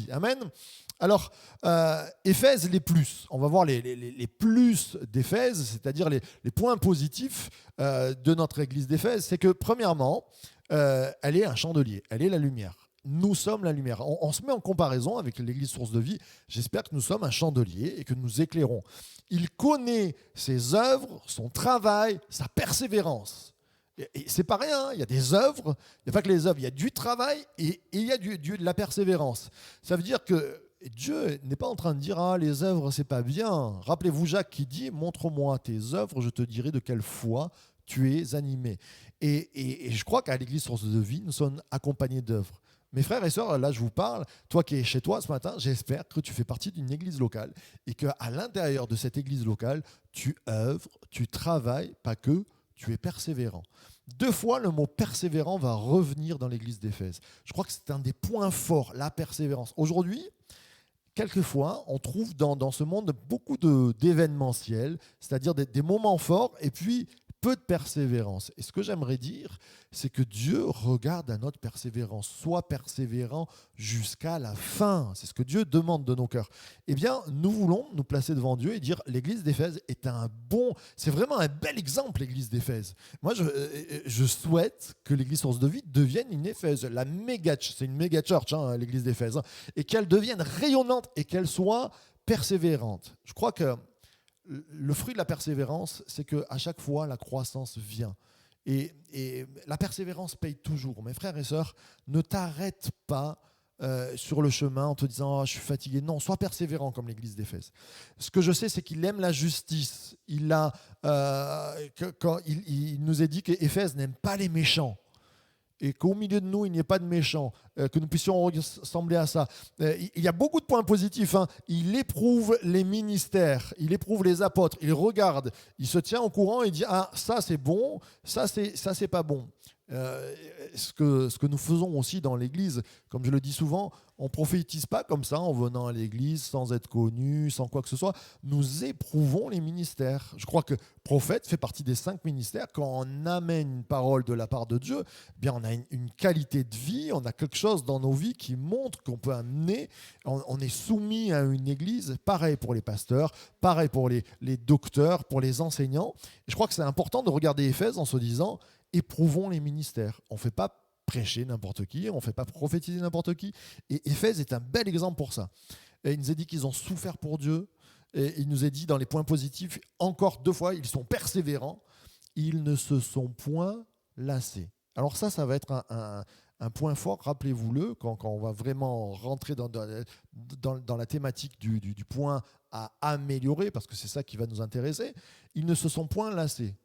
aussi. Amen. Alors, Éphèse, les plus. On va voir les plus d'Éphèse, c'est-à-dire les points positifs de notre église d'Éphèse. C'est que, premièrement, elle est un chandelier, elle est la lumière. Nous sommes la lumière. On se met en comparaison avec l'église Source de Vie. J'espère que nous sommes un chandelier et que nous éclairons. Il connaît ses œuvres, son travail, sa persévérance. Et c'est pas rien, hein. Il y a des œuvres, il n'y a pas que les œuvres, il y a du travail et il y a de la persévérance. Ça veut dire que Dieu n'est pas en train de dire ah, les œuvres, c'est pas bien. Rappelez-vous Jacques qui dit montre-moi tes œuvres, je te dirai de quelle foi tu es animé. Et je crois qu'à l'église Source de Vie, nous sommes accompagnés d'œuvres. Mes frères et sœurs, là je vous parle, toi qui es chez toi ce matin, j'espère que tu fais partie d'une église locale et qu'à l'intérieur de cette église locale, tu œuvres, tu travailles, pas que, tu es persévérant. 2 fois, le mot persévérant va revenir dans l'église d'Éphèse. Je crois que c'est un des points forts, la persévérance. Aujourd'hui, quelquefois, on trouve dans ce monde beaucoup d'événementiels, c'est-à-dire des moments forts, et puis peu de persévérance. Et ce que j'aimerais dire, c'est que Dieu regarde à notre persévérance. Sois persévérant jusqu'à la fin. C'est ce que Dieu demande de nos cœurs. Eh bien, nous voulons nous placer devant Dieu et dire l'église d'Éphèse est c'est vraiment un bel exemple, l'église d'Éphèse. Moi, je souhaite que l'église Source de Vie devienne une Éphèse. C'est une méga church, hein, l'église d'Éphèse. Hein, et qu'elle devienne rayonnante et qu'elle soit persévérante. Je crois que le fruit de la persévérance, c'est qu'à chaque fois, la croissance vient. Et la persévérance paye toujours. Mes frères et sœurs, ne t'arrête pas sur le chemin en te disant oh, je suis fatigué. Non, sois persévérant comme l'église d'Éphèse. Ce que je sais, c'est qu'il aime la justice. Il nous a dit qu'Éphèse n'aime pas les méchants. Et qu'au milieu de nous, il n'y ait pas de méchants, que nous puissions ressembler à ça. Il y a beaucoup de points positifs. Hein. Il éprouve les ministères, il éprouve les apôtres, il regarde, il se tient au courant et il dit « Ah, ça c'est bon, ça c'est pas bon ». Ce que nous faisons aussi dans l'Église, comme je le dis souvent, on ne prophétise pas comme ça en venant à l'Église sans être connu, sans quoi que ce soit. Nous éprouvons les ministères. Je crois que prophète fait partie des 5 ministères. Quand on amène une parole de la part de Dieu, eh bien on a une qualité de vie, on a quelque chose dans nos vies qui montre qu'on peut amener, on est soumis à une Église. Pareil pour les pasteurs, pareil pour les docteurs, pour les enseignants. Et je crois que c'est important de regarder Éphèse en se disant éprouvons les ministères. On ne fait pas prêcher n'importe qui, on ne fait pas prophétiser n'importe qui. Et Éphèse est un bel exemple pour ça. Et il nous a dit qu'ils ont souffert pour Dieu. Et il nous a dit dans les points positifs, encore 2 fois, ils sont persévérants. Ils ne se sont point lassés. Alors ça va être un point fort, rappelez-vous-le, quand on va vraiment rentrer dans la thématique du point à améliorer, parce que c'est ça qui va nous intéresser. Ils ne se sont point lassés.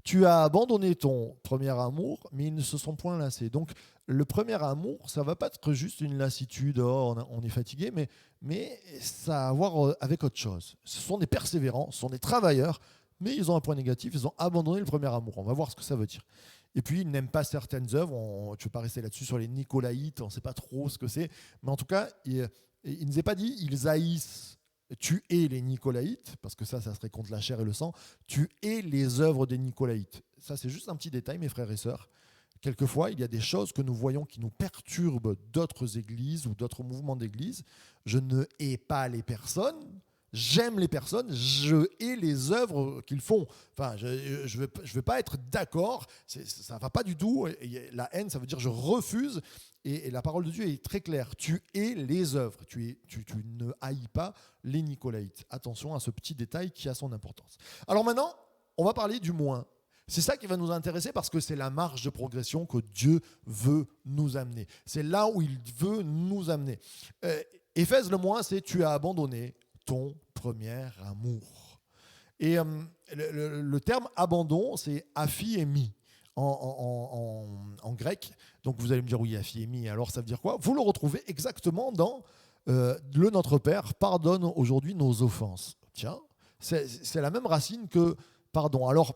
Tu as abandonné ton premier amour, mais ils ne se sont point lassés. Donc, le premier amour, ça ne va pas être juste une lassitude, oh, on est fatigué, mais ça a à voir avec autre chose. Ce sont des persévérants, ce sont des travailleurs, mais ils ont un point négatif, ils ont abandonné le premier amour. On va voir ce que ça veut dire. Et puis, ils n'aiment pas certaines œuvres. Je ne vais pas rester là-dessus sur les Nicolaïtes, on ne sait pas trop ce que c'est. Mais en tout cas, il ne nous est pas dit ils haïssent. Tu es les Nicolaïtes, parce que ça serait contre la chair et le sang. Tu es les œuvres des Nicolaïtes. Ça, c'est juste un petit détail, mes frères et sœurs. Quelquefois, il y a des choses que nous voyons qui nous perturbent d'autres églises ou d'autres mouvements d'église. Je ne hais pas les personnes. J'aime les personnes, je hais les œuvres qu'ils font. Enfin, je veux pas être d'accord, ça ne va pas du tout. La haine, ça veut dire je refuse. Et la parole de Dieu est très claire. Tu hais les œuvres, tu ne haïs pas les Nicolaïtes. Attention à ce petit détail qui a son importance. Alors maintenant, on va parler du moins. C'est ça qui va nous intéresser parce que c'est la marge de progression que Dieu veut nous amener. C'est là où il veut nous amener. Éphèse, le moins, c'est tu as abandonné ton premier amour. Et le terme abandon, c'est aphiémie en grec. Donc vous allez me dire, oui, aphiémie, alors ça veut dire quoi? Vous le retrouvez exactement dans le Notre Père, pardonne aujourd'hui nos offenses. Tiens, c'est la même racine que pardon. Alors,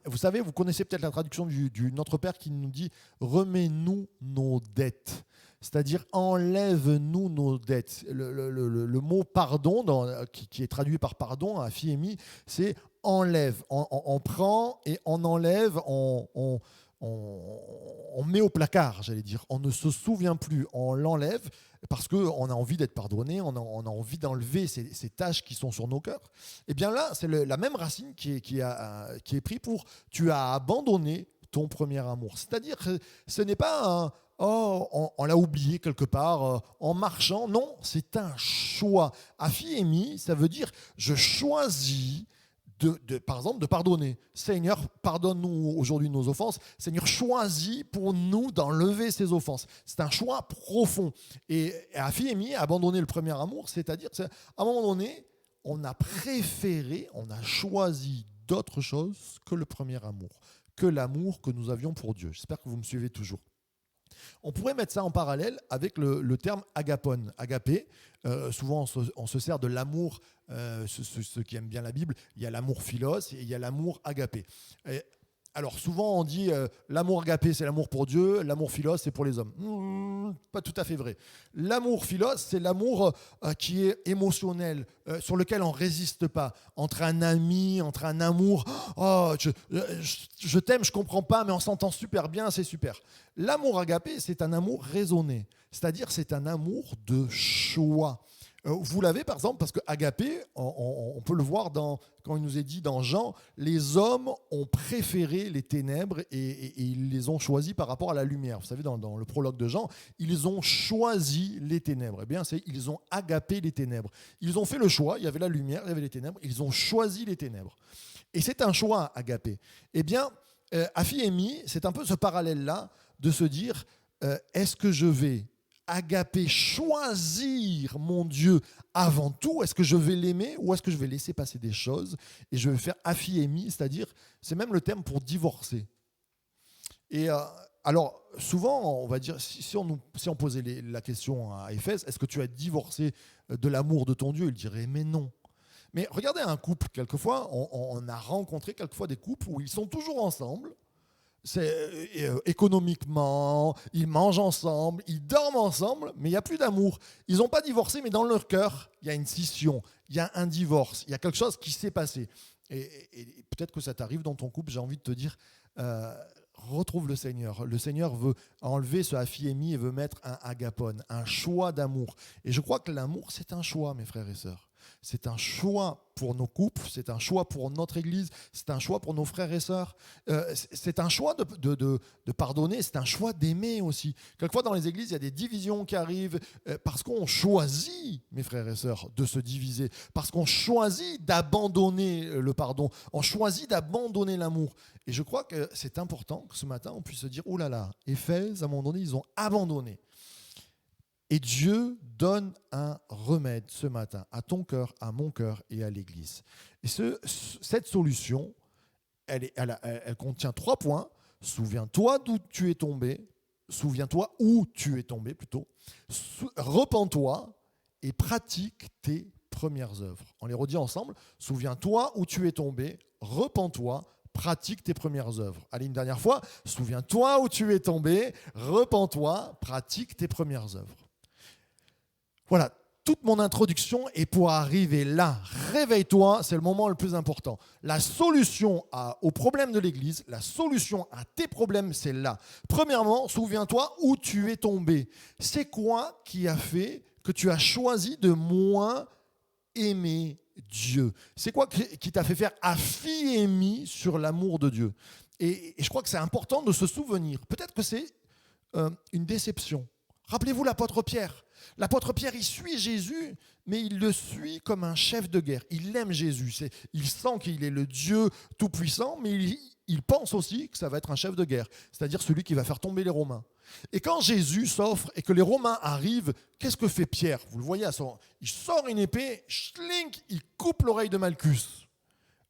vous savez, vous connaissez peut-être la traduction du Notre Père qui nous dit « remets-nous nos dettes ». C'est-à-dire enlève-nous nos dettes. Le mot pardon, qui est traduit par pardon, aphiémie, c'est enlève. On prend et on enlève, on on met au placard, j'allais dire. On ne se souvient plus, on l'enlève parce qu'on a envie d'être pardonné, on a envie d'enlever ces tâches qui sont sur nos cœurs. Et bien là, c'est la même racine qui est prise pour tu as abandonné ton premier amour. C'est-à-dire que ce n'est pas un oh, on l'a oublié quelque part en marchant. Non, c'est un choix. Aphiémie, ça veut dire je choisis par exemple, de pardonner. Seigneur, pardonne-nous aujourd'hui nos offenses. Seigneur, choisis pour nous d'enlever ces offenses. C'est un choix profond. Et Aphiémie, abandonner le premier amour, c'est-à-dire qu'à un moment donné, on a préféré, on a choisi d'autre chose que le premier amour, que l'amour que nous avions pour Dieu. J'espère que vous me suivez toujours. On pourrait mettre ça en parallèle avec le terme agapon, agapé. Souvent, on se sert de l'amour, ceux qui aiment bien la Bible, il y a l'amour philos et il y a l'amour agapé. Alors souvent on dit l'amour agapé c'est l'amour pour Dieu, l'amour philos c'est pour les hommes. Pas tout à fait vrai. L'amour philos c'est l'amour qui est émotionnel, sur lequel on ne résiste pas. Entre un ami, entre un amour, oh, je t'aime, je ne comprends pas, mais on s'entend super bien, c'est super. L'amour agapé c'est un amour raisonné, c'est-à-dire c'est un amour de choix. Vous l'avez par exemple parce que agapé, on peut le voir quand il nous est dit dans Jean, les hommes ont préféré les ténèbres et ils les ont choisis par rapport à la lumière. Vous savez, dans le prologue de Jean, ils ont choisi les ténèbres. Eh bien, ils ont agapé les ténèbres. Ils ont fait le choix, il y avait la lumière, il y avait les ténèbres, ils ont choisi les ténèbres. Et c'est un choix agapé. Eh bien, Aphiémie, c'est un peu ce parallèle-là de se dire, est-ce que je vais agapé, choisir mon Dieu avant tout, est-ce que je vais l'aimer ou est-ce que je vais laisser passer des choses et je vais faire aphiémie, c'est-à-dire, c'est même le terme pour divorcer. Et alors, souvent, on va dire, si on posait la question à Éphèse, est-ce que tu as divorcé de l'amour de ton Dieu? Il dirait, mais non. Mais regardez un couple, quelquefois, on a rencontré quelquefois des couples où ils sont toujours ensemble, économiquement, ils mangent ensemble, ils dorment ensemble, mais il n'y a plus d'amour. Ils n'ont pas divorcé, mais dans leur cœur, il y a une scission, il y a un divorce, il y a quelque chose qui s'est passé. Et peut-être que ça t'arrive dans ton couple, j'ai envie de te dire, retrouve le Seigneur. Le Seigneur veut enlever ce aphiémie et veut mettre un agapon, un choix d'amour. Et je crois que l'amour, c'est un choix, mes frères et sœurs. C'est un choix pour nos couples, c'est un choix pour notre Église, c'est un choix pour nos frères et sœurs. C'est un choix de pardonner, c'est un choix d'aimer aussi. Quelquefois dans les églises, il y a des divisions qui arrivent parce qu'on choisit, mes frères et sœurs, de se diviser, parce qu'on choisit d'abandonner le pardon, on choisit d'abandonner l'amour. Et je crois que c'est important que ce matin, on puisse se dire, oh là là, Éphèse, à un moment donné, ils ont abandonné. Et Dieu donne un remède ce matin à ton cœur, à mon cœur et à l'Église. Et cette solution, elle contient 3 points. Souviens-toi d'où tu es tombé. Souviens-toi où tu es tombé plutôt. Repens-toi et pratique tes premières œuvres. On les redit ensemble. Souviens-toi où tu es tombé. Repens-toi. Pratique tes premières œuvres. Allez, une dernière fois. Souviens-toi où tu es tombé. Repens-toi. Pratique tes premières œuvres. Voilà, toute mon introduction est pour arriver là. Réveille-toi, c'est le moment le plus important. La solution aux problèmes de l'Église, la solution à tes problèmes, c'est là. Premièrement, souviens-toi où tu es tombé. C'est quoi qui a fait que tu as choisi de moins aimer Dieu? C'est quoi qui t'a fait faire aphiémie sur l'amour de Dieu? Et je crois que c'est important de se souvenir. Peut-être que c'est une déception. Rappelez-vous l'apôtre Pierre. L'apôtre Pierre, il suit Jésus, mais il le suit comme un chef de guerre. Il aime Jésus. Il sent qu'il est le Dieu tout-puissant, mais il pense aussi que ça va être un chef de guerre, c'est-à-dire celui qui va faire tomber les Romains. Et quand Jésus s'offre et que les Romains arrivent, qu'est-ce que fait Pierre? Vous le voyez, il sort une épée, schlink, il coupe l'oreille de Malchus.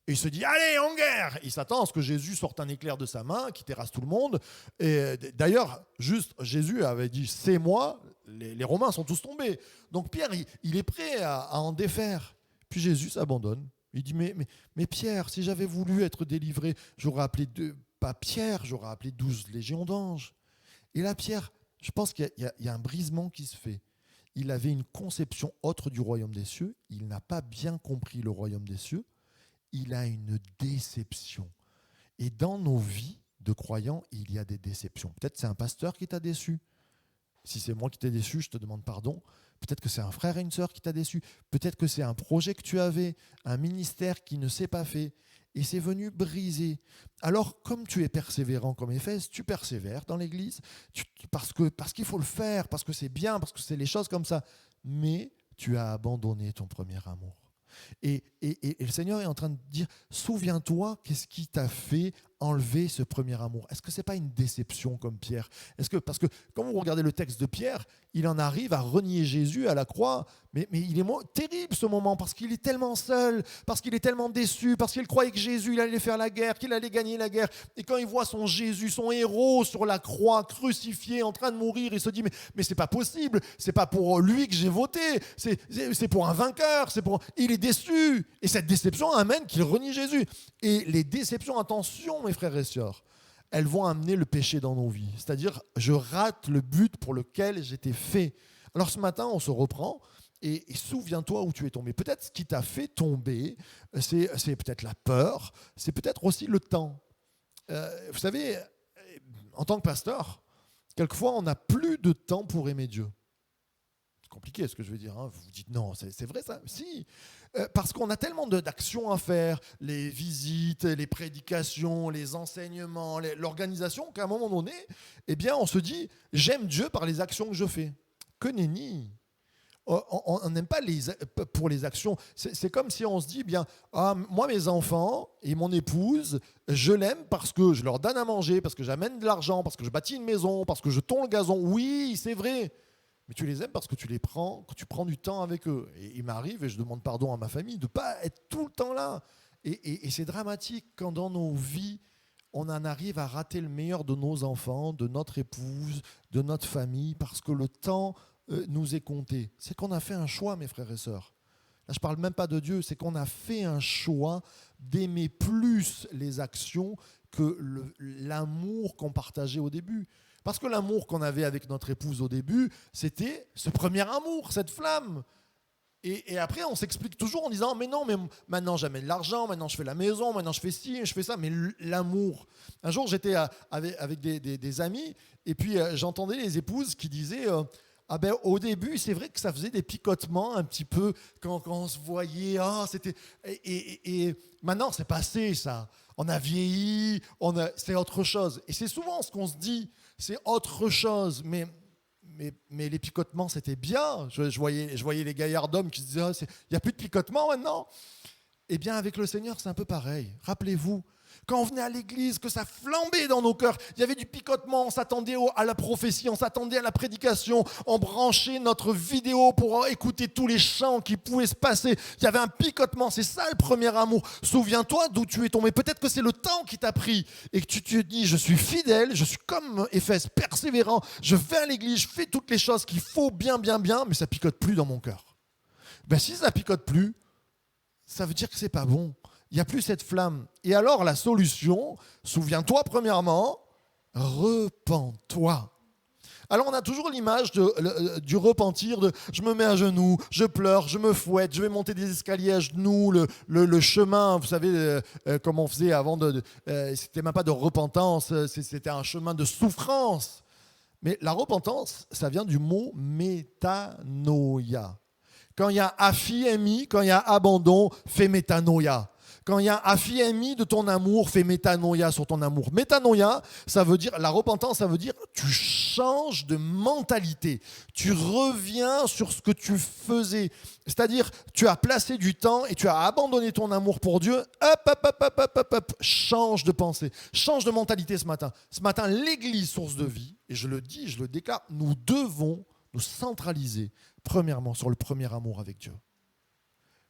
Et il se dit, allez, en guerre! Il s'attend à ce que Jésus sorte un éclair de sa main, qui terrasse tout le monde. Et d'ailleurs, juste, Jésus avait dit, c'est moi, les Romains sont tous tombés. Donc Pierre, il est prêt à en défaire. Puis Jésus s'abandonne. Il dit, mais Pierre, si j'avais voulu être délivré, j'aurais appelé, pas Pierre, j'aurais appelé 12 légions d'anges. Et là, Pierre, je pense qu'il y a un brisement qui se fait. Il avait une conception autre du royaume des cieux. Il n'a pas bien compris le royaume des cieux. Il a une déception. Et dans nos vies, de croyants, il y a des déceptions. Peut-être c'est un pasteur qui t'a déçu. Si c'est moi qui t'ai déçu, je te demande pardon. Peut-être que c'est un frère et une sœur qui t'a déçu. Peut-être que c'est un projet que tu avais, un ministère qui ne s'est pas fait. Et c'est venu briser. Alors, comme tu es persévérant comme Éphèse, tu persévères dans l'Église parce qu'il faut le faire, parce que c'est bien, parce que c'est les choses comme ça. Mais tu as abandonné ton premier amour. Et le Seigneur est en train de dire, souviens-toi, qu'est-ce qui t'a fait enlever ce premier amour? Est-ce que ce n'est pas une déception comme Pierre? Parce que quand vous regardez le texte de Pierre, il en arrive à renier Jésus à la croix, mais il est terrible ce moment, parce qu'il est tellement seul, parce qu'il est tellement déçu, parce qu'il croyait que Jésus il allait faire la guerre, qu'il allait gagner la guerre. Et quand il voit son Jésus, son héros sur la croix, crucifié, en train de mourir, il se dit, mais c'est pas possible, c'est pas pour lui que j'ai voté, c'est pour un vainqueur, il est déçu. Et cette déception amène qu'il renie Jésus. Et les déceptions, attention mes frères et sœurs, elles vont amener le péché dans nos vies. C'est-à-dire, je rate le but pour lequel j'étais fait. Alors ce matin, on se reprend et souviens-toi où tu es tombé. Peut-être ce qui t'a fait tomber, c'est peut-être la peur, c'est peut-être aussi le temps. Vous savez, en tant que pasteur, quelquefois, on n'a plus de temps pour aimer Dieu. C'est compliqué ce que je veux dire. Vous vous dites non, c'est vrai ça? Si. Parce qu'on a tellement d'actions à faire, les visites, les prédications, les enseignements, l'organisation, qu'à un moment donné, eh bien, on se dit, j'aime Dieu par les actions que je fais. Que nenni! On n'aime pas pour les actions. C'est comme si on se dit, bien, moi, mes enfants et mon épouse, je l'aime parce que je leur donne à manger, parce que j'amène de l'argent, parce que je bâtis une maison, parce que je tonds le gazon. Oui, c'est vrai. Mais tu les aimes parce que tu prends du temps avec eux. Et il m'arrive, et je demande pardon à ma famille, de ne pas être tout le temps là. Et c'est dramatique quand dans nos vies, on en arrive à rater le meilleur de nos enfants, de notre épouse, de notre famille, parce que le temps nous est compté. C'est qu'on a fait un choix, mes frères et sœurs. Là, je ne parle même pas de Dieu, c'est qu'on a fait un choix d'aimer plus les actions que l'amour qu'on partageait au début. Parce que l'amour qu'on avait avec notre épouse au début, c'était ce premier amour, cette flamme. Et après, on s'explique toujours en disant, mais non, mais maintenant j'amène de l'argent, maintenant je fais la maison, maintenant je fais ci, je fais ça, mais l'amour. Un jour, j'étais avec des amis, et puis j'entendais les épouses qui disaient, au début, c'est vrai que ça faisait des picotements un petit peu quand on se voyait, c'était... Et maintenant, c'est passé ça. On a vieilli, c'est autre chose. Et c'est souvent ce qu'on se dit, c'est autre chose, mais les picotements, c'était bien. Je voyais les gaillards d'hommes qui se disaient, il n'y a plus de picotements maintenant. Eh bien, avec le Seigneur, c'est un peu pareil. Rappelez-vous, quand on venait à l'église, que ça flambait dans nos cœurs, il y avait du picotement, on s'attendait à la prophétie, on s'attendait à la prédication, on branchait notre vidéo pour écouter tous les chants qui pouvaient se passer. Il y avait un picotement, c'est ça le premier amour. Souviens-toi d'où tu es tombé. Peut-être que c'est le temps qui t'a pris et que tu te dis, je suis fidèle, je suis comme Éphèse, persévérant, je vais à l'église, je fais toutes les choses qu'il faut bien, mais ça picote plus dans mon cœur. Si ça picote plus, ça veut dire que c'est pas bon. Il n'y a plus cette flamme. Et alors, la solution, souviens-toi, premièrement, repens-toi. Alors, on a toujours l'image du repentir, de je me mets à genoux, je pleure, je me fouette, je vais monter des escaliers à genoux, le chemin, vous savez, comme on faisait avant, c'était même pas de repentance, c'était un chemin de souffrance. Mais la repentance, ça vient du mot métanoïa. Quand il y a aphiemi, quand il y a abandon, fais métanoïa. Quand il y a aphiemi de ton amour, fais métanoïa sur ton amour. Métanoïa, ça veut dire, la repentance, ça veut dire tu changes de mentalité. Tu reviens sur ce que tu faisais. C'est-à-dire, tu as placé du temps et tu as abandonné ton amour pour Dieu. Hop, change de pensée, change de mentalité ce matin. Ce matin, l'Église, source de vie, et je le dis, je le déclare, nous devons nous centraliser premièrement sur le premier amour avec Dieu.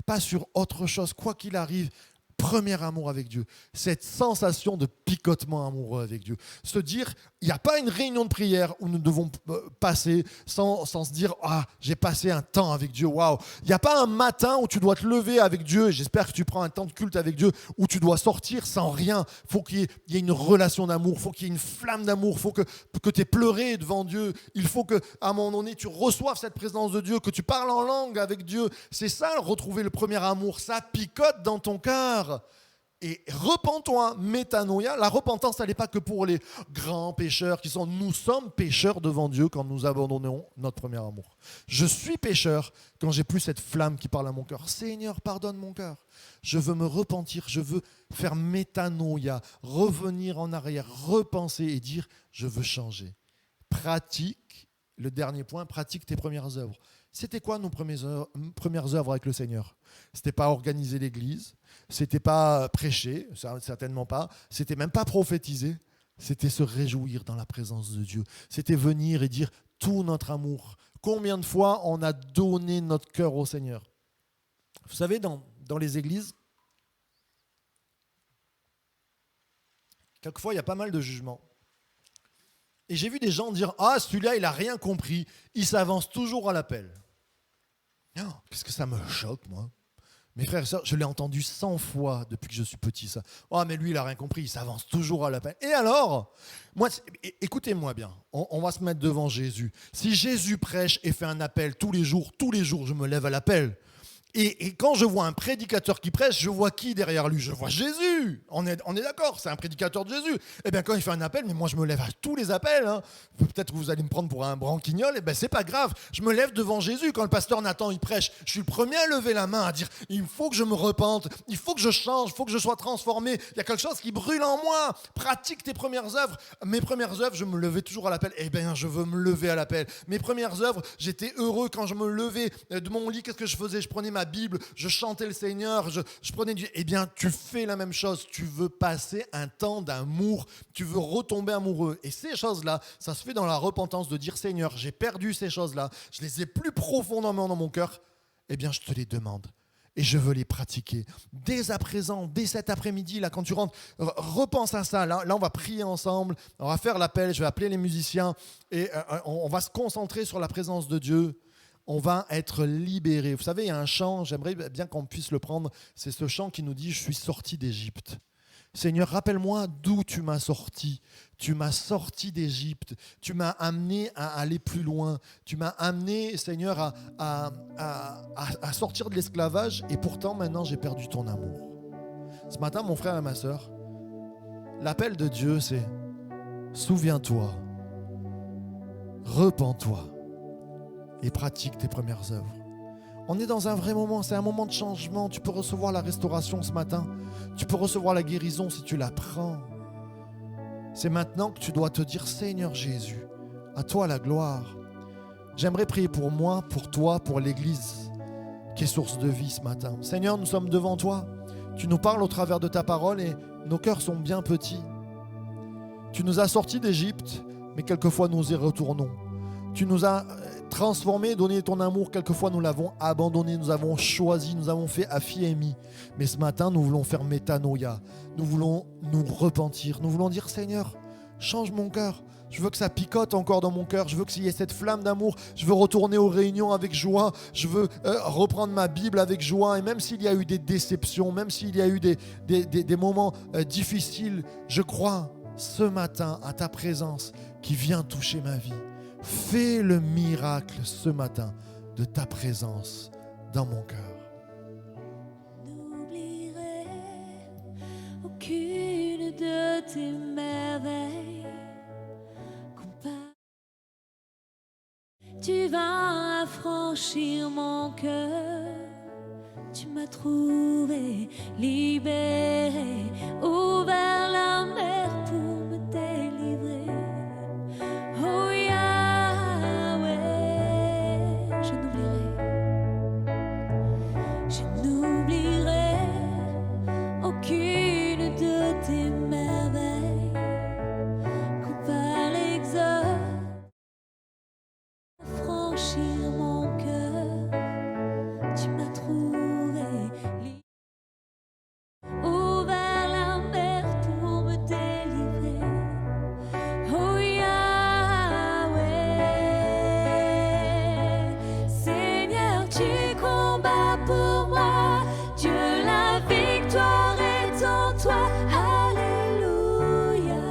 Pas sur autre chose, quoi qu'il arrive. Premier amour avec Dieu, cette sensation de picotement amoureux avec Dieu. Se dire, il n'y a pas une réunion de prière où nous devons passer sans se dire, j'ai passé un temps avec Dieu, waouh. Il n'y a pas un matin où tu dois te lever avec Dieu, et j'espère que tu prends un temps de culte avec Dieu, où tu dois sortir sans rien. Il faut qu'il y ait une relation d'amour, il faut qu'il y ait une flamme d'amour, il faut que tu aies pleuré devant Dieu, il faut qu'à un moment donné, tu reçoives cette présence de Dieu, que tu parles en langue avec Dieu. C'est ça, retrouver le premier amour, ça picote dans ton cœur. Et repens-toi, métanoïa. La repentance, elle n'est pas que pour les grands pécheurs qui sont. Nous sommes pécheurs devant Dieu quand nous abandonnons notre premier amour. Je suis pécheur quand j'ai plus cette flamme qui parle à mon cœur. Seigneur, pardonne mon cœur. Je veux me repentir, je veux faire métanoïa, revenir en arrière, repenser et dire je veux changer. Pratique, le dernier point, pratique tes premières œuvres. C'était quoi nos premières œuvres avec le Seigneur ? C'était pas organiser l'église, c'était pas prêcher, certainement pas, c'était même pas prophétiser, c'était se réjouir dans la présence de Dieu. C'était venir et dire tout notre amour. Combien de fois on a donné notre cœur au Seigneur ? Vous savez, dans les églises, quelquefois il y a pas mal de jugements. Et j'ai vu des gens dire « Ah, celui-là, il n'a rien compris, il s'avance toujours à l'appel. » Oh, qu'est-ce que ça me choque, moi. Mes frères et sœurs, je l'ai entendu 100 fois depuis que je suis petit, ça. « Oh, mais lui, il n'a rien compris, il s'avance toujours à l'appel. » Et alors, moi, écoutez-moi bien, on va se mettre devant Jésus. Si Jésus prêche et fait un appel tous les jours, je me lève à l'appel. Et quand je vois un prédicateur qui prêche, je vois qui derrière lui ? Je vois Jésus. On est d'accord, c'est un prédicateur de Jésus. Eh bien, quand il fait un appel, mais moi je me lève à tous les appels. Hein. Peut-être que vous allez me prendre pour un branquignol. Eh bien, c'est pas grave. Je me lève devant Jésus. Quand le pasteur Nathan il prêche, je suis le premier à lever la main, à dire il faut que je me repente, il faut que je change, il faut que je sois transformé. Il y a quelque chose qui brûle en moi. Pratique tes premières œuvres. Mes premières œuvres, je me levais toujours à l'appel. Eh bien, je veux me lever à l'appel. Mes premières œuvres, j'étais heureux quand je me levais de mon lit. Qu'est-ce que je faisais ? Je prenais ma Bible, je chantais le Seigneur, je prenais du... Eh bien, tu fais la même chose. Tu veux passer un temps d'amour, tu veux retomber amoureux. Et ces choses-là, ça se fait dans la repentance de dire, Seigneur, j'ai perdu ces choses-là, je les ai plus profondément dans mon cœur. Eh bien, je te les demande. Et je veux les pratiquer. Dès à présent, dès cet après-midi, là, quand tu rentres, repense à ça. Là, on va prier ensemble, on va faire l'appel, je vais appeler les musiciens et on va se concentrer sur la présence de Dieu. On va être libéré. Vous savez, il y a un chant, j'aimerais bien qu'on puisse le prendre, c'est ce chant qui nous dit « Je suis sorti d'Égypte ». Seigneur, rappelle-moi d'où tu m'as sorti. Tu m'as sorti d'Égypte. Tu m'as amené à aller plus loin. Tu m'as amené, Seigneur, à sortir de l'esclavage. Et pourtant, maintenant, j'ai perdu ton amour. Ce matin, mon frère et ma sœur, l'appel de Dieu, c'est « Souviens-toi, repens-toi et pratique tes premières œuvres. » On est dans un vrai moment, c'est un moment de changement. Tu peux recevoir la restauration ce matin. Tu peux recevoir la guérison si tu la prends. C'est maintenant que tu dois te dire, Seigneur Jésus, à toi la gloire. J'aimerais prier pour moi, pour toi, pour l'Église qui est source de vie ce matin. Seigneur, nous sommes devant toi. Tu nous parles au travers de ta parole et nos cœurs sont bien petits. Tu nous as sortis d'Égypte, mais quelquefois nous y retournons. Tu nous as transformés, donné ton amour. Quelquefois, nous l'avons abandonné, nous avons choisi, nous avons fait afiemi. Mais ce matin, nous voulons faire métanoïa. Nous voulons nous repentir. Nous voulons dire, Seigneur, change mon cœur. Je veux que ça picote encore dans mon cœur. Je veux qu'il y ait cette flamme d'amour. Je veux retourner aux réunions avec joie. Je veux reprendre ma Bible avec joie. Et même s'il y a eu des déceptions, même s'il y a eu des moments difficiles, je crois ce matin à ta présence qui vient toucher ma vie. Fais le miracle ce matin de ta présence dans mon cœur. N'oublierai aucune de tes merveilles. Tu vas affranchir mon cœur. Tu m'as trouvé, libéré, ouvert la mer pour me délivrer. Oh Yahweh, je n'oublierai aucune de tes merveilles. Coupable exode, franchir mon cœur. Tu m'as trouvé, ouvert la mer pour me délivrer. Oh Yahweh, Seigneur, tu combats pour moi. Dieu, la victoire est en toi. Alléluia,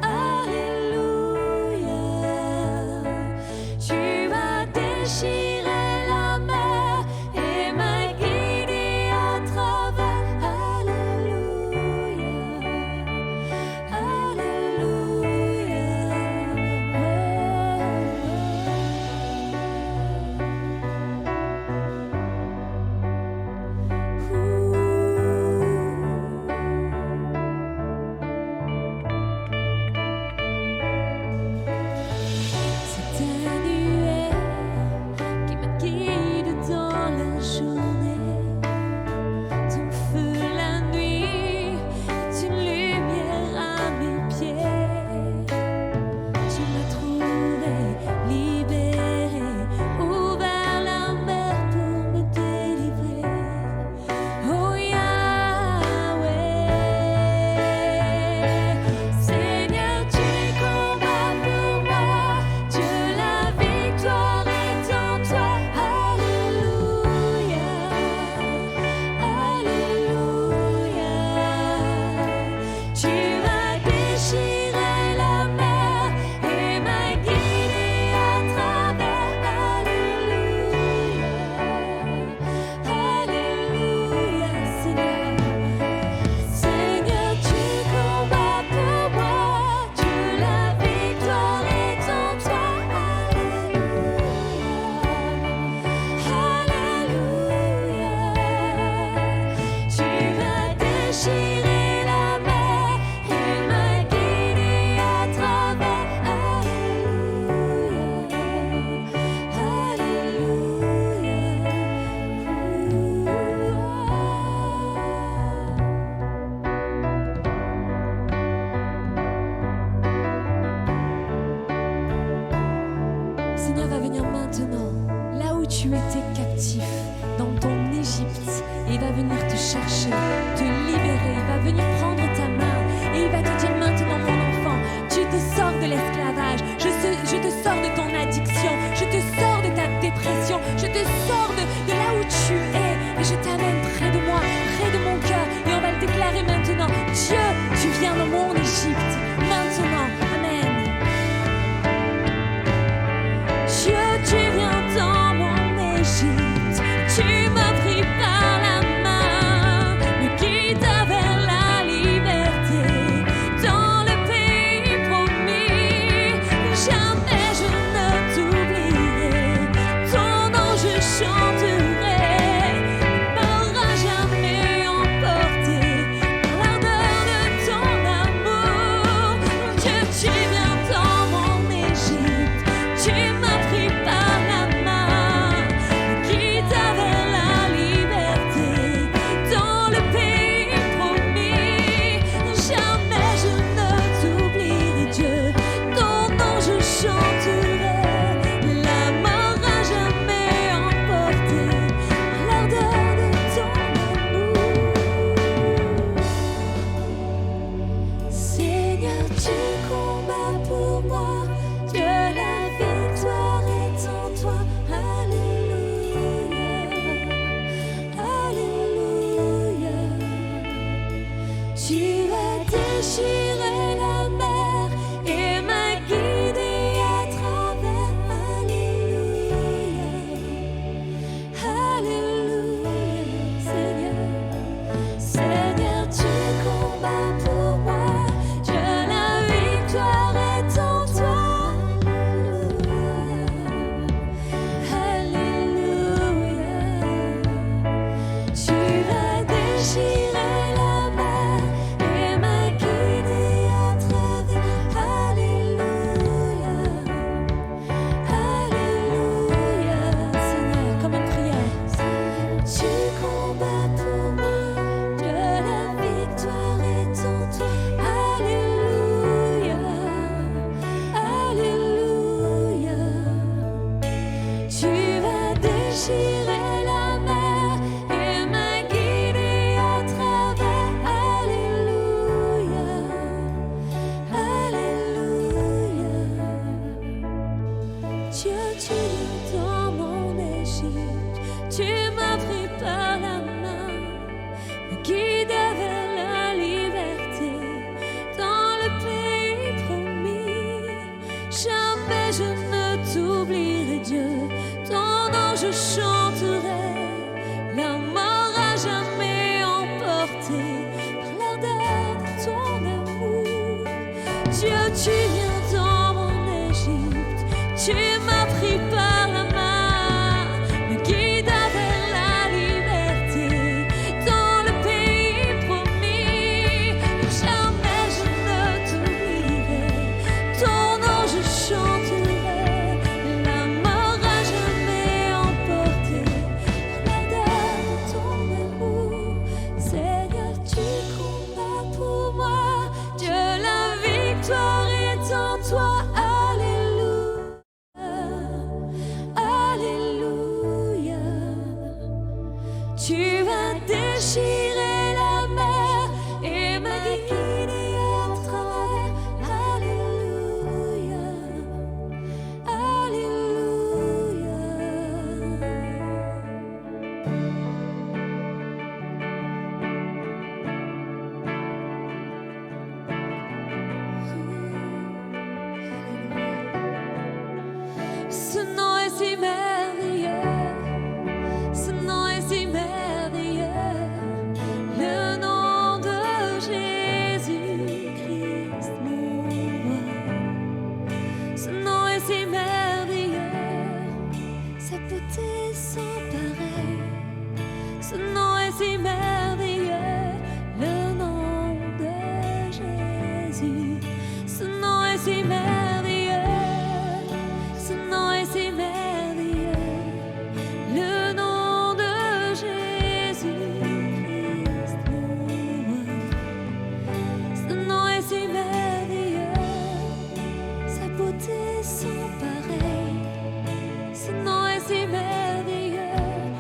Alléluia. Tu as déchiré la mer et m'as guidé à travers. Alléluia. captif dans ton Égypte et il va venir te chercher, te libérer, il va venir prendre ta main et il va te dire maintenant mon enfant, tu te sors de l'esclavage, je te sors de ton addiction, je te sors de ta dépression, je te sors de là où tu es et je t'amène près de moi, près de mon cœur et on va le déclarer maintenant. Dieu, tu viens dans mon Égypte maintenant, amen. Dieu, tu viens dans mon Égypte, tu m'as pris par la main, me guide vers la liberté, dans le pays promis. Jamais je ne t'oublierai, ton nom je chanterai, ne m'aura jamais emporté par l'ardeur de ton amour. Dieu, tu viens dans mon Égypte, tu m'as pris par la main, me guide vers la liberté, dans le pays promis. Jamais je ne t'oublierai, Dieu, ton nom je chanterai, la mort a jamais emporté par l'ardeur de ton amour. Seigneur, tu combats pour moi, Dieu, la victoire est en toi. Alléluia, Alléluia. Tu as déchiré la mer et m'as guidé à travers. Alléluia, Alléluia. Seigneur, Seigneur, tu combats pour moi, Dieu, la victoire est en toi. Alléluia, tu as déchiré la mer et m'as guidé à travers. Alléluia, Alléluia. Seigneur, comme une prière. Tu combats pour moi, Dieu, la victoire est en toi. Alléluia, Alléluia. Tu as déchiré la mer et m'as guidé à travers. Alléluia, Alléluia. Dieu, tu es dans mon Égypte, tu m'as pris par la main, me guide vers la liberté, dans le pays promis. Jamais je ne t'oublierai, Dieu, ton nom je chanterai, la mort a jamais emporté par l'ardeur de ton amour. Dieu, tu viens dans mon Égypte, tu m'as pris par la main, me guide vers la liberté, dans le pays promis. Jamais je ne t'oublierai, ton nom je chanterai, la mort a jamais emporté par l'ardeur de ton amour. Seigneur, tu combats pour moi, Dieu, la victoire est en toi. Alléluia, Alléluia. Tu as déchiré la mer et m'as guidé à travers. Alléluia, Alléluia. Ce nom est si merveilleux, ce nom est si merveilleux, le nom de Jésus-Christ, mon roi. Ce nom est si merveilleux, sa beauté sans pareil. Ce nom est si merveilleux, le nom de Jésus. Ce nom est si merveilleux, ce nom est si merveilleux, le nom de Jésus-Christ, mon roi. Ce nom est si merveilleux, sa beauté sans pareil. Ce nom est si merveilleux,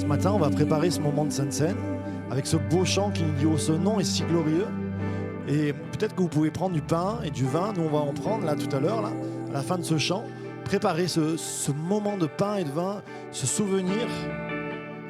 matin, on va préparer ce moment de Sainte Seine avec ce beau chant qui nous dit « Oh, ce nom est si glorieux ». Et peut-être que vous pouvez prendre du pain et du vin. Nous, on va en prendre là tout à l'heure, là, à la fin de ce chant. Préparer ce moment de pain et de vin, ce souvenir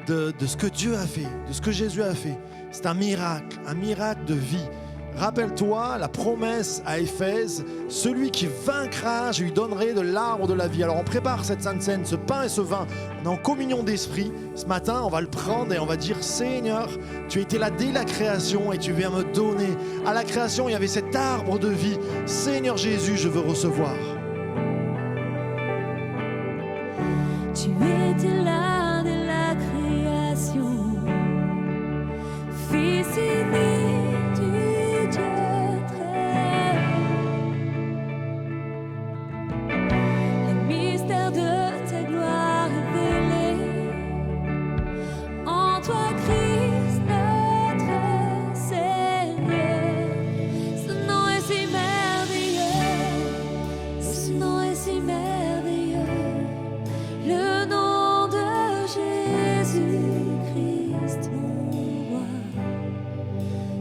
de ce que Dieu a fait, de ce que Jésus a fait. C'est un miracle de vie. Rappelle-toi la promesse à Éphèse, celui qui vaincra, je lui donnerai de l'arbre de la vie. Alors on prépare cette Sainte Seine, ce pain et ce vin, on est en communion d'esprit. Ce matin, on va le prendre et on va dire, Seigneur, tu étais là dès la création et tu viens me donner. À la création, il y avait cet arbre de vie. Seigneur Jésus, je veux recevoir. Tu étais là dès la création, Fils unique du Dieu très haut. Le mystère de ta gloire révélé en toi, Christ, notre Seigneur. Ce nom est si merveilleux, ce nom est si merveilleux. Le nom de Jésus-Christ, mon roi.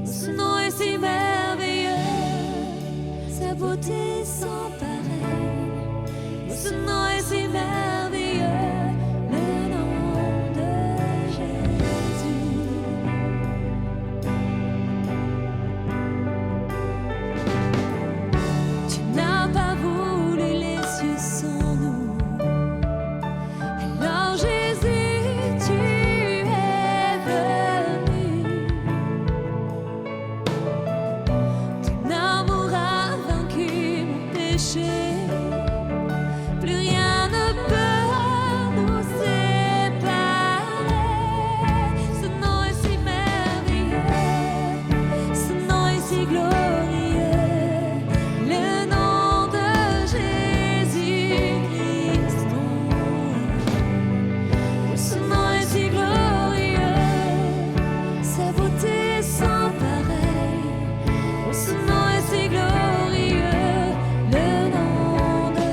Ce nom est si merveilleux, sa beauté sans pareil. Ce nom est si merveilleux, le nom de Jésus. Tu n'as pas voulu les cieux sans nous. Alors Jésus, tu es venu. Ton amour a vaincu mon péché. Plus rien ne peut nous séparer. Ce nom est si merveilleux, ce nom est si glorieux. Le nom de Jésus-Christ, mon roi. Ce nom est si glorieux, sa beauté sans pareil. Ce nom est si glorieux, le nom de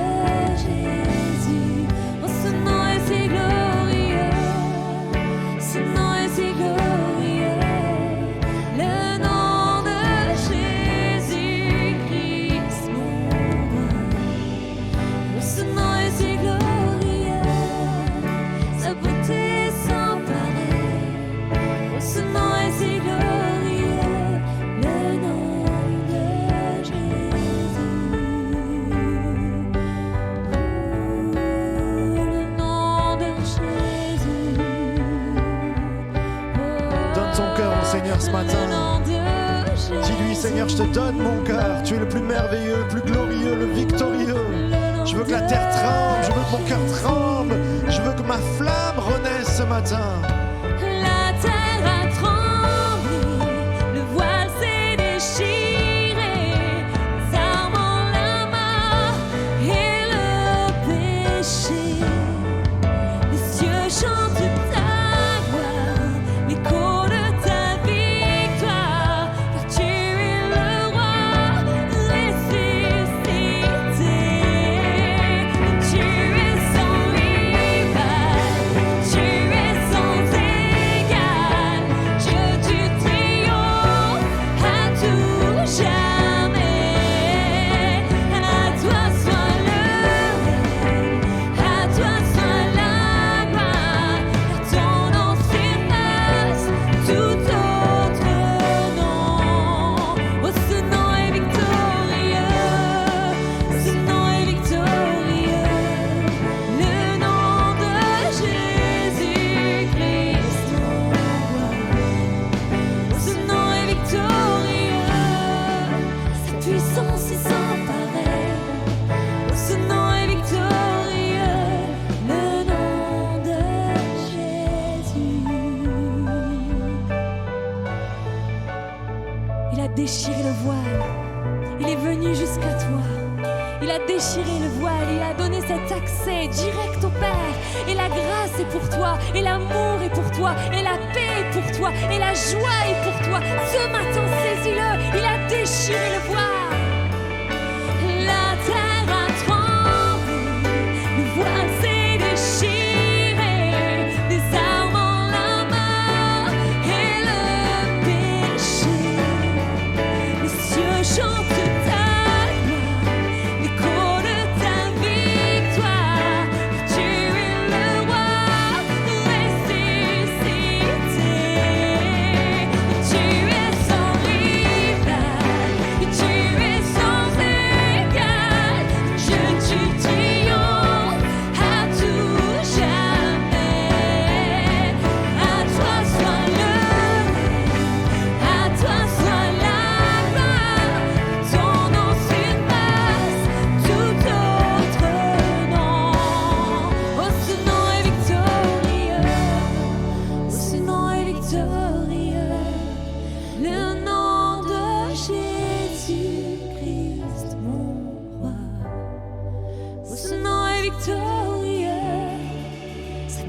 Jésus. Ce nom est si glorieux, ce nom est si glorieux, le nom de Jésus-Christ, mon roi. Ce nom est si glorieux, sa beauté sans pareil. Ce nom est si glorieux, le nom de Jésus. Le nom de Jésus. Donne ton cœur au Seigneur ce matin. Le nom de Jésus. Dis-lui, Seigneur, je te donne mon cœur. Tu es le plus merveilleux, le plus glorieux, le victorieux. Je veux que la terre tremble, je veux que mon cœur tremble. Je veux que ma flamme renaisse ce matin. La terre a tremblé, le voile s'est déchiré, les armes en la mort et le péché. Les cieux chantent ta gloire, l'écho de ta victoire, car tu es le roi ressuscité. Tu es sans rival, tu es sans égal, Dieu du triomphe à tout jamais. À toi soit le règne, à toi soit la gloire, car ton nom surpasse tout autre nom. Oh, ce nom est victorieux, ce nom est victorieux, le nom de Jésus-Christ, mon roi. Ce nom est victorieux, sa puissance est sans pareil. Ce nom est victorieux, le nom de Jésus. Il a déchiré le voile, il est venu jusqu'à toi. Il a déchiré le voile, il a donné cet accès direct au Père. Et la grâce est pour toi, et l'amour est pour toi, et la paix est pour toi, et la joie est pour toi. Ce matin, saisis-le, il a déchiré le voile. La terre a tremblé, le voile s'est déchiré, des armes en la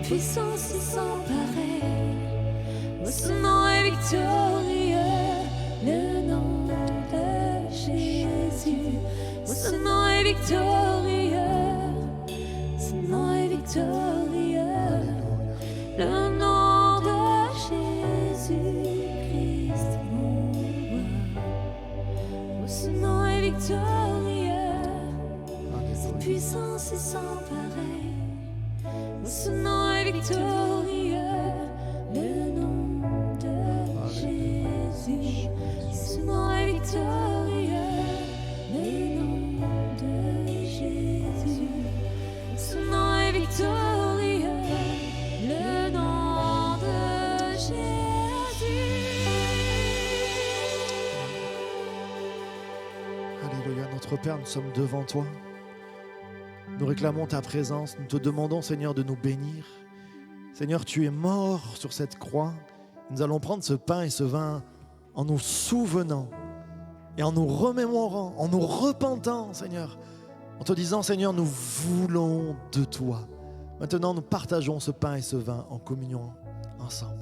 puissance est sans pareil. Oh, ce nom est victorieux, le nom de Jésus. Oh, ce nom est victorieux, ce nom est victorieux, le nom de Jésus-Christ, mon roi. Oh, ce nom est victorieux, sa puissance est sans pareil. Oh, ce nom est victorieux, le nom de Jésus. Ce nom est victorieux, le nom de Jésus. Ce nom est victorieux, le nom de Jésus. Alléluia, notre Père, nous sommes devant toi. Nous réclamons ta présence, nous te demandons, Seigneur, de nous bénir. Seigneur, tu es mort sur cette croix. Nous allons prendre ce pain et ce vin en nous souvenant et en nous remémorant, en nous repentant, Seigneur, en te disant, Seigneur, nous voulons de toi. Maintenant, nous partageons ce pain et ce vin en communion ensemble.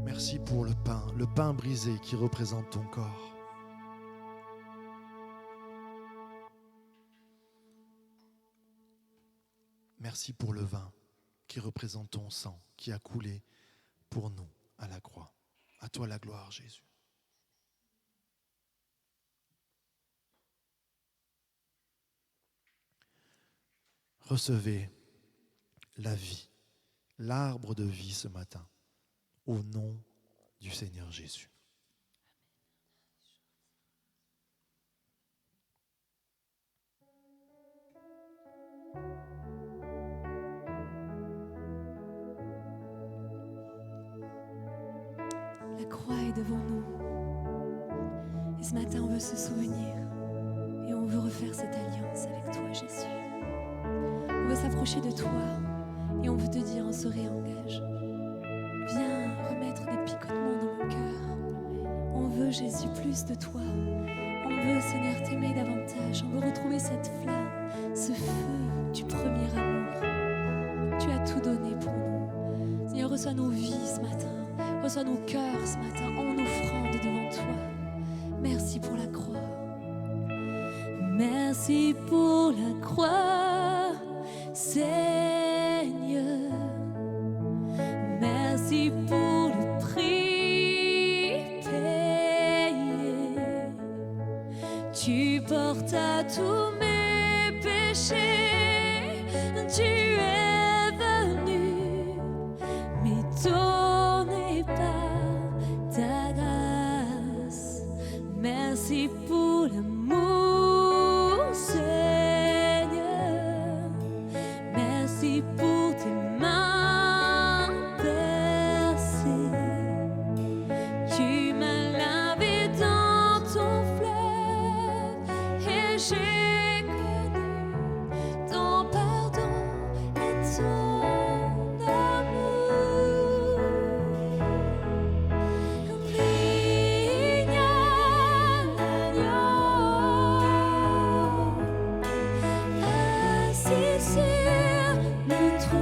Merci pour le pain brisé qui représente ton corps. Merci pour le vin qui représente ton sang qui a coulé pour nous à la croix. À toi la gloire, Jésus. Recevez la vie, l'arbre de vie ce matin. Au nom du Seigneur Jésus. La croix est devant nous. Et ce matin, on veut se souvenir. Et on veut refaire cette alliance avec toi, Jésus. On veut s'approcher de toi. Et on veut te dire, on se réengage. Viens remettre des picotements dans mon cœur. On veut, Jésus, plus de toi. On veut, Seigneur, t'aimer davantage. On veut retrouver cette flamme, ce feu du premier amour. Tu as tout donné pour nous. Seigneur, reçois nos vies ce matin. Reçois nos cœurs ce matin en offrande devant toi. Merci pour la croix. Merci pour la croix, Seigneur. Merci pour le prix payé. Tu portes à tous mes péchés. Tu es venu m'étonner par ta grâce. Merci pour l'amour, Seigneur. Merci pour tes mains percées. Tu m'as lavé dans ton fleuve et j'ai connu ton pardon et ton amour. Lignal agneau, assis sur le trône.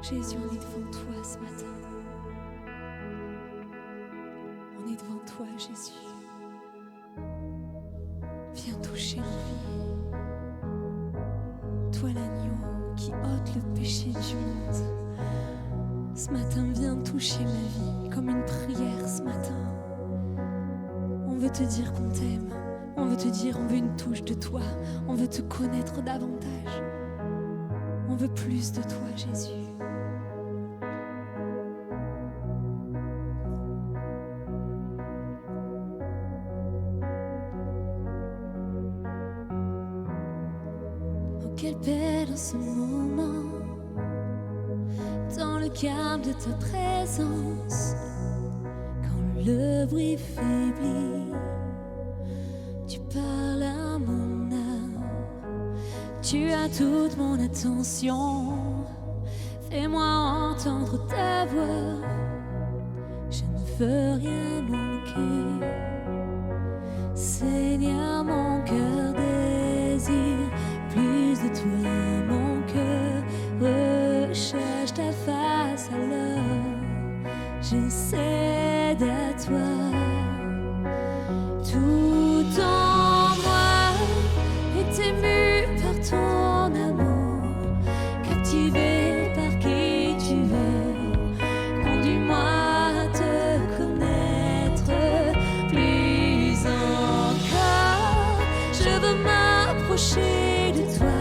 Jésus, on est devant toi ce matin. On est devant toi, Jésus. Viens toucher nos vies. Toi, l'agneau qui ôte le péché du monde. Ce matin, viens toucher ma vie comme une prière ce matin. On veut te dire qu'on t'aime. On veut te dire, on veut une touche de toi. On veut te connaître davantage. On veut plus de toi, Jésus. Oh, quelle paix dans ce moment, dans le calme de ta présence, quand le bruit faiblit, tu parles à mon âme, tu as toute mon attention, fais-moi entendre ta voix, je ne veux rien manquer. Seigneur, mon cœur désire plus de toi, mon cœur recherche ta face, alors j'essaie à toi. Tout en moi est ému par ton amour, captivé par qui tu es. Conduis-moi à te connaître plus encore. Je veux m'approcher de toi,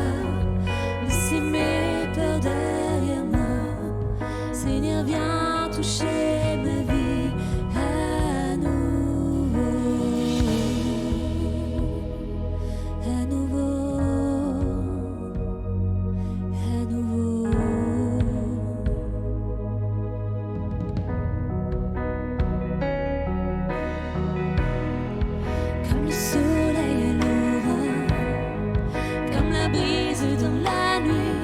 laisser mes peurs derrière moi. Seigneur, viens toucher ma vie à nouveau. À nouveau, à nouveau. Comme le soleil à l'aurore, comme la brise dans la nuit,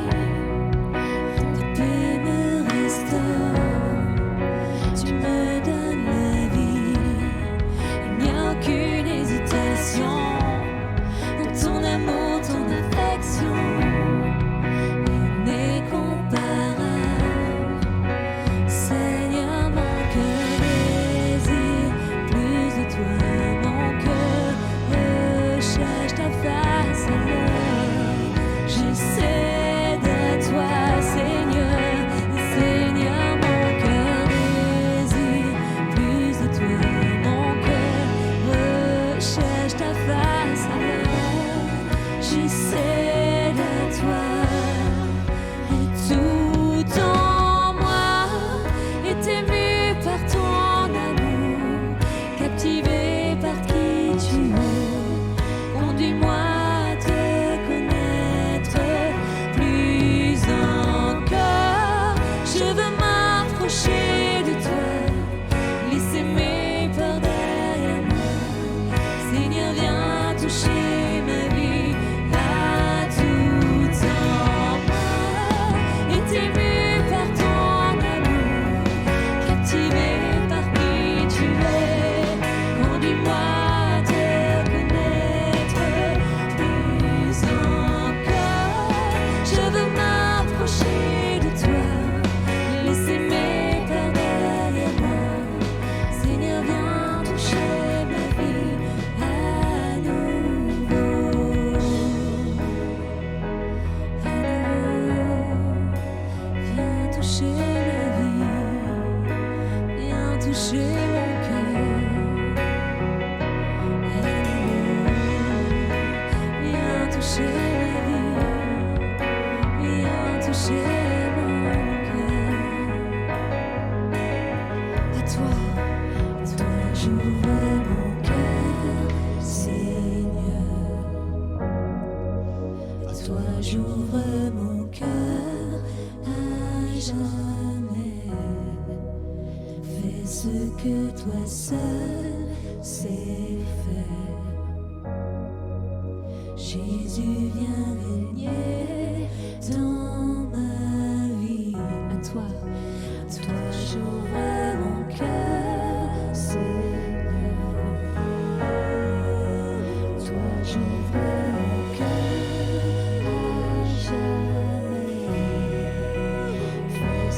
ta paix me restaure, tu me donnes la vie. Il n'y a aucune hésitation dans ton amour, ton affection, n'est comparable. Seigneur, mon cœur désire plus de toi, mon cœur recherche ta face, alors j'essaie à toi, Seigneur. Seigneur, mon cœur désire plus de toi, mon cœur recherche ta face, alors j'essaie à toi. Et tout en moi est ému par ton amour, captivé par qui tu es. Conduis-moi à te connaître plus encore. Je veux m'approcher de toi, laisser mes peurs derrière moi. Seigneur, viens toucher ma vie à tout en moi. Est ému par ton amour, captivé par qui tu es. Conduis-moi à te connaître plus encore. Je veux m'approcher de toi, laisser mes peurs derrière moi. Seigneur, viens toucher ma vie à nouveau. À nouveau, viens toucher ma vie, viens toucher mon cœur. À nouveau, viens toucher ma vie, viens toucher mon cœur. À toi, j'ouvre mon cœur, Seigneur. À toi, j'ouvre mon cœur à jamais. Fais ce que toi seul sais faire. Jésus, viens régner dans ma vie. À toi, j'ouvre mon cœur, Seigneur. Toi, j'ouvre mon cœur à jamais. Fais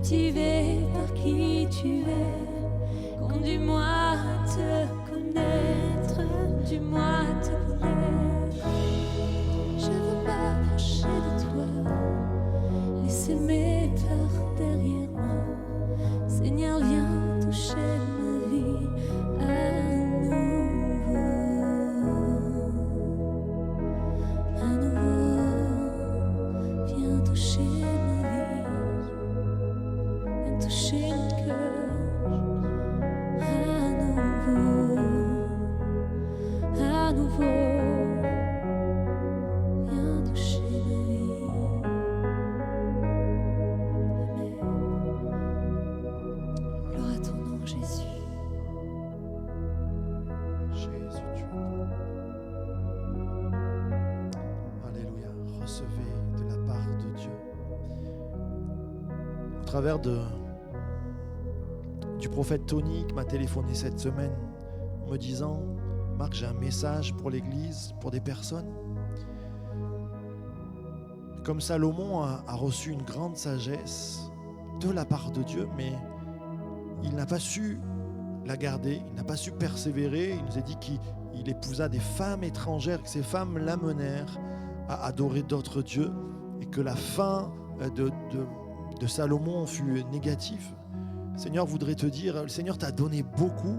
captivé par qui tu es. Conduis-moi à te connaître, conduis-moi à te connaître. Je veux m'approcher de toi, laisser mes peurs derrière moi. Seigneur, viens toucher ma vie à nouveau. À nouveau, viens toucher ma vie, viens toucher mon cœur. À nouveau, viens toucher ma vie. Amen. Gloire à ton nom, Jésus. Jésus, Dieu. Alléluia. Recevez de la part de Dieu. Au travers du prophète Tony qui m'a téléphoné cette semaine me disant: Marc, j'ai un message pour l'Église, pour des personnes. Comme Salomon a reçu une grande sagesse de la part de Dieu, mais il n'a pas su la garder, il n'a pas su persévérer. Il nous a dit qu'il épousa des femmes étrangères, que ces femmes l'amenèrent à adorer d'autres dieux et que la fin de Salomon fut négative. Le Seigneur voudrait te dire, le Seigneur t'a donné beaucoup,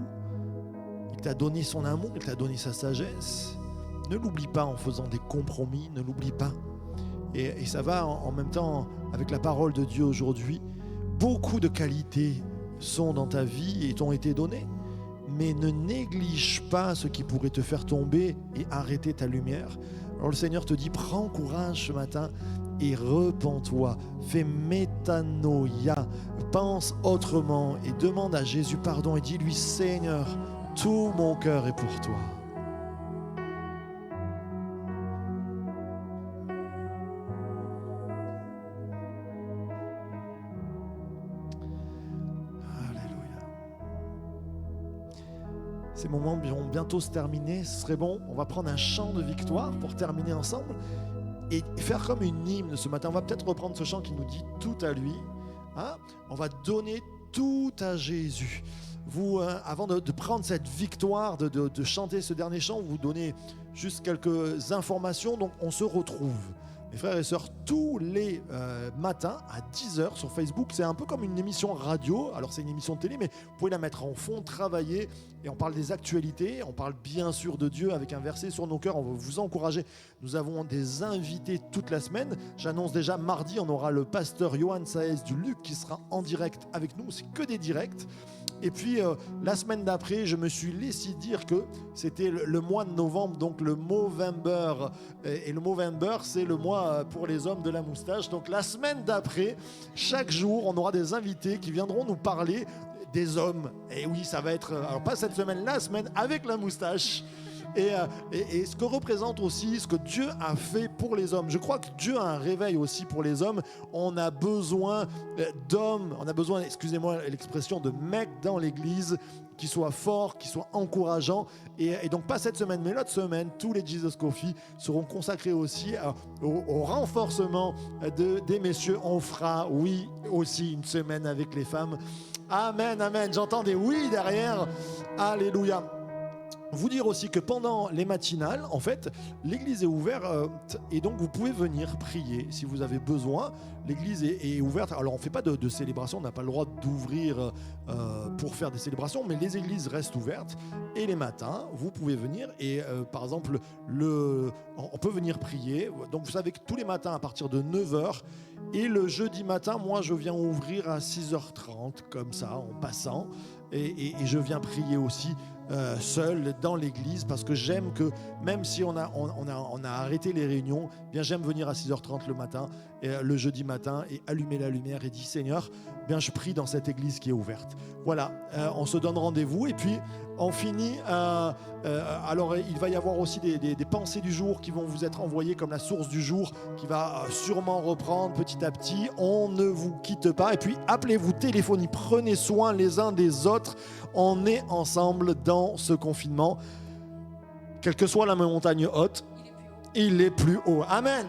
il t'a donné son amour, il t'a donné sa sagesse. Ne l'oublie pas en faisant des compromis, ne l'oublie pas. Et ça va en même temps avec la parole de Dieu aujourd'hui. Beaucoup de qualités sont dans ta vie et t'ont été données, mais ne néglige pas ce qui pourrait te faire tomber et arrêter ta lumière. Alors le Seigneur te dit, prends courage ce matin et repens-toi, fais métanoïa, pense autrement et demande à Jésus pardon et dis-lui: Seigneur, tout mon cœur est pour toi. Alléluia. Ces moments vont bientôt se terminer, ce serait bon, on va prendre un chant de victoire pour terminer ensemble et faire comme une hymne ce matin. On va peut-être reprendre ce chant qui nous dit tout à lui. Hein? On va donner tout à Jésus. Vous, avant de prendre cette victoire, de chanter ce dernier chant, vous donnez juste quelques informations. Donc on se retrouve, mes frères et sœurs, tous les matins à 10h sur Facebook. C'est un peu comme une émission radio. Alors c'est une émission de télé, mais vous pouvez la mettre en fond, travailler. Et on parle des actualités, on parle bien sûr de Dieu avec un verset sur nos cœurs. On va vous encourager. Nous avons des invités toute la semaine. J'annonce déjà, mardi, on aura le pasteur Johan Saez du Luc qui sera en direct avec nous. C'est que des directs. Et puis la semaine d'après, je me suis laissé dire que c'était le mois de novembre, donc le Movember. Et le Movember, c'est le mois pour les hommes de la moustache. Donc la semaine d'après, chaque jour, on aura des invités qui viendront nous parler des hommes. Et oui, ça va être, alors pas cette semaine, la semaine avec la moustache. Et ce que représente aussi ce que Dieu a fait pour les hommes. Je crois que Dieu a un réveil aussi pour les hommes. On a besoin d'hommes, on a besoin, excusez-moi l'expression, de mecs dans l'église qui soient forts, qui soient encourageants. Et donc pas cette semaine, mais l'autre semaine, tous les Jesus Coffee seront consacrés aussi au renforcement des messieurs. On fera, oui, aussi une semaine avec les femmes. Amen, amen. J'entends des oui derrière. Alléluia. Vous dire aussi que pendant les matinales, en fait, l'église est ouverte et donc vous pouvez venir prier si vous avez besoin. L'église est ouverte. Alors on ne fait pas de célébration, on n'a pas le droit d'ouvrir pour faire des célébrations, mais les églises restent ouvertes. Et les matins, vous pouvez venir et par exemple, on peut venir prier. Donc vous savez que tous les matins à partir de 9h et le jeudi matin, moi je viens ouvrir à 6h30 comme ça en passant et je viens prier aussi. Seul dans l'église parce que j'aime que même si on a arrêté les réunions, bien j'aime venir à 6h30 le matin le jeudi matin et allumer la lumière et dire Seigneur, bien je prie dans cette église qui est ouverte. Voilà, on se donne rendez-vous et puis on finit alors il va y avoir aussi des pensées du jour qui vont vous être envoyées comme la source du jour qui va sûrement reprendre petit à petit. On ne vous quitte pas et puis appelez-vous, téléphonez, prenez soin les uns des autres. On est ensemble dans ce confinement. Quelle que soit la montagne haute, il est plus haut. Amen.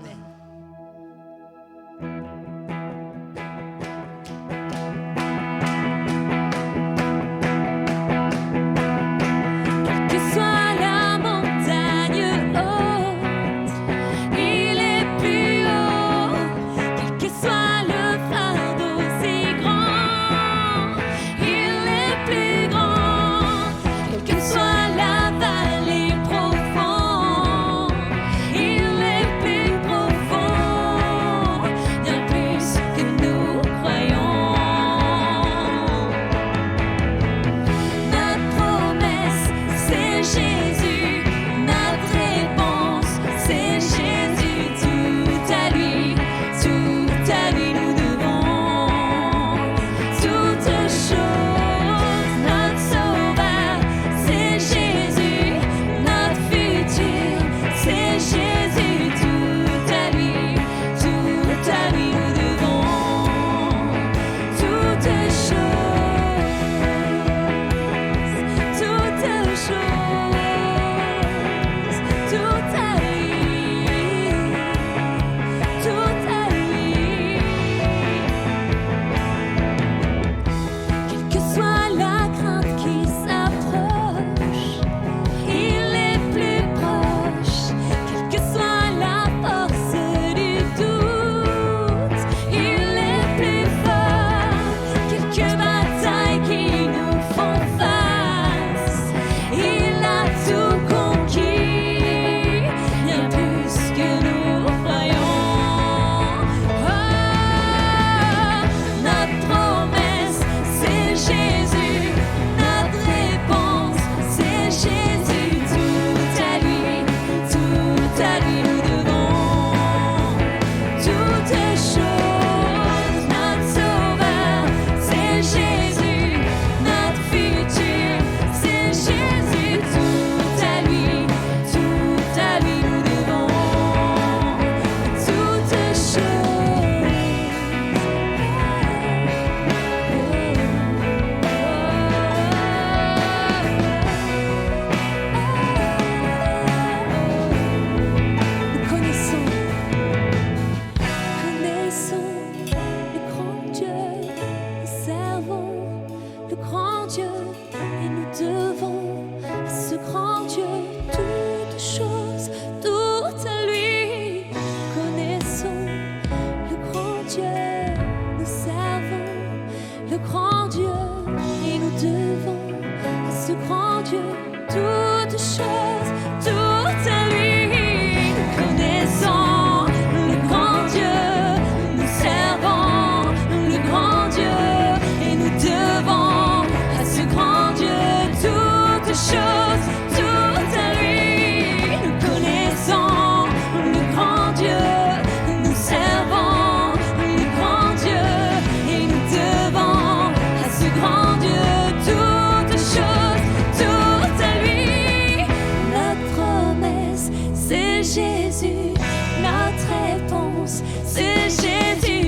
Jésus, notre réponse, c'est Jésus.